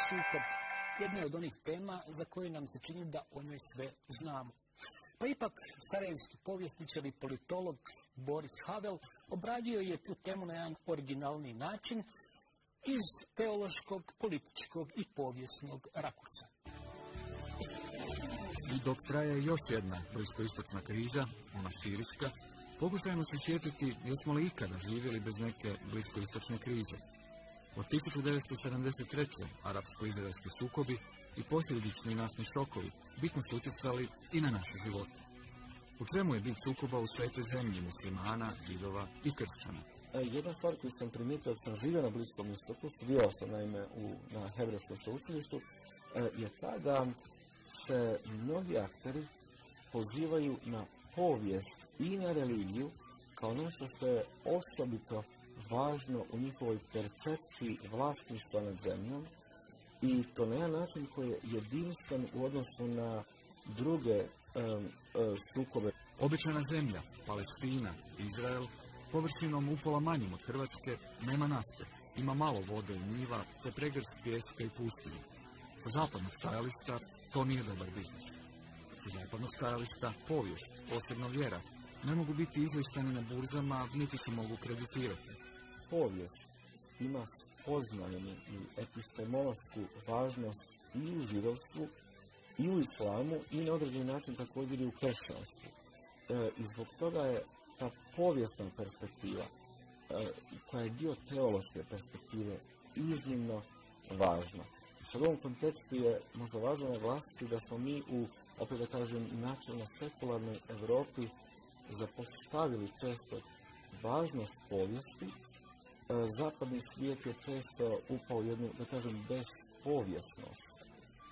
sukob jedna je od onih tema za koje nam se čini da o njoj sve znamo. Pa ipak, sarajevski povjesničar i politolog Boris Havel obradio je tu temu na jedan originalni način iz teološkog, političkog i povijesnog rakursa. I dok traje još jedna bliskoistočna kriza, ona sirijska, pokušajmo se sjetiti jesmo li ikada živjeli bez neke bliskoistočne krize. Od 1973. arapsko-izraelski sukobi i posljedični naftni šokovi bitno su utjecali i na naše živote. U čemu je bit sukoba u svetoj zemlji muslimana, židova i kršćana? Jedna stvar koju sam primijetio dok sam živio na Bliskom istoku, studirao sam naime na Hebrejskom sveučilištu, je ta da se mnogi akteri pozivaju na povijest i na religiju kao nešto što je osobito važno u njihovoj percepciji vlasništva nad zemljom i to na jedan način koji je jedinstven u odnosu na druge sukobe. Obećana zemlja, Palestina, Izrael, površinom upola manjim od Hrvatske, nema nafte, ima malo vode i njiva, te pregršt pijeska i pustinje. Sa zapadnog stajališta to nije dobar biznis. Sa zapadnog stajališta povijest, posebno vjera, ne mogu biti izlistani na burzama, niti se mogu kreditirati. Povijest ima spoznajnu i epistemološku važnost i u židovstvu, i u islamu, i na određeni način također i u kršćanstvu. I zbog toga je ta povijesna perspektiva, koja je dio teološke perspektive, iznimno važna. U ovom kontekstu je možda važno naglasiti da smo mi u, opet da kažem, načelno sekularnoj Europi zapostavili često važnost povijesti. Zapadni svijet je često upao u jednu, da kažem, bespovijesnost.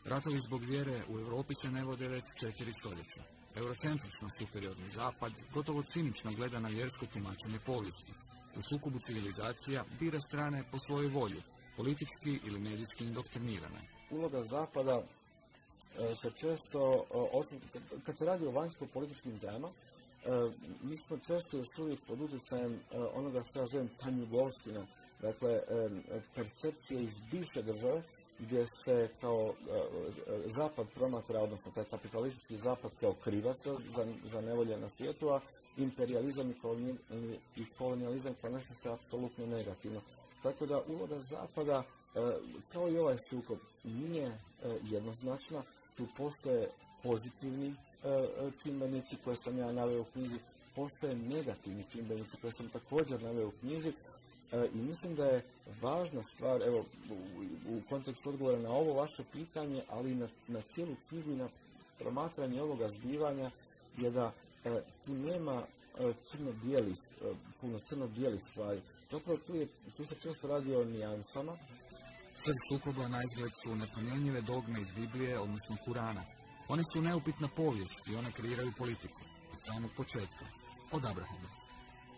Ratovi zbog vjere u Europi se ne vode već 4 stoljeća. Eurocentrično superiorni zapad gotovo cinično gleda na vjersko tumačenje povijesti. U sukobu civilizacija bira strane po svojoj volji, politički ili medijski indoktrinirane. Uloga zapada se često, kad se radi o vanjsko-političkim temama, mi smo često još uvijek pod utjecajem onoga što ja zovem panjugovština, dakle percepcije iz bivše države, gdje se kao zapad promatra, odnosno taj kapitalistički zapad kao krivac za nevolje na svijetu, a imperializam i kolonijalizam kao nešto što je apsolutno negativno. Tako da uloga zapada, kao i ovaj sukob, nije jednoznačna. Tu postoje pozitivni čimbenici koje sam ja naveo u knjizi, postoje negativni čimbenici koje sam također naveo u knjizi. I mislim da je važna stvar, evo, u kontekstu odgovora na ovo vaše pitanje, ali i na cijelu knjigu i na promatranje ovoga zbivanja, je da tu nema puno crno-bijelih stvari. Zapravo tu se često radi o nijansama. Srž sukoba na izgled su nepromjenjive dogme iz Biblije, odnosno Kurana. One su neupitna povijest i one kreiraju politiku. Od samog početka. Od Abrahama.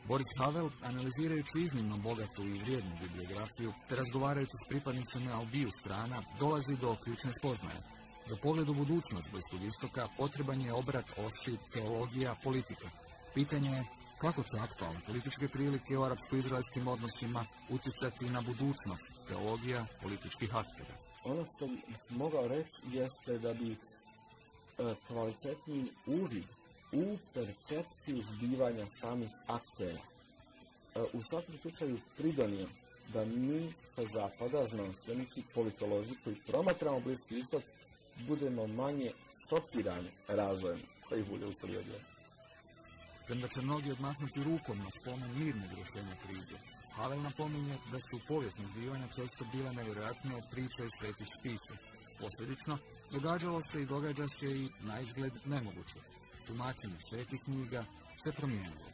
Boris Havel, analizirajući iznimno bogatu i vrijednu bibliografiju, te razgovarajući s pripadnicima obiju strana, dolazi do ključne spoznaje. Za pogled u budućnost Bliskog istoka potreban je obrat osi teologija, politika. Pitanje je kako će aktualne političke prilike u arapsko-izraelskim odnosima utjecati na budućnost teologija političkih aktera. Ono što bih mogao reći jeste da bi kvalitetni uvid u percepciju zbivanja samih aktera u svakom slučaju pridonio da mi sa zapada, znanstvenici, politolozi koji promatramo Bliski istok, budemo manje šokirani razvojem koji bude uslijedio. Premda će mnogi odmahnuti rukom na spomen mirnog rješenja krize, Havel napominje da su povijesne zbivanja često bila nevjerojatnije od priče iz svetih spisa. Posljedično, događalo se i događa se i na izgled nemoguće. Tumačenje svetih knjiga se promijenilo.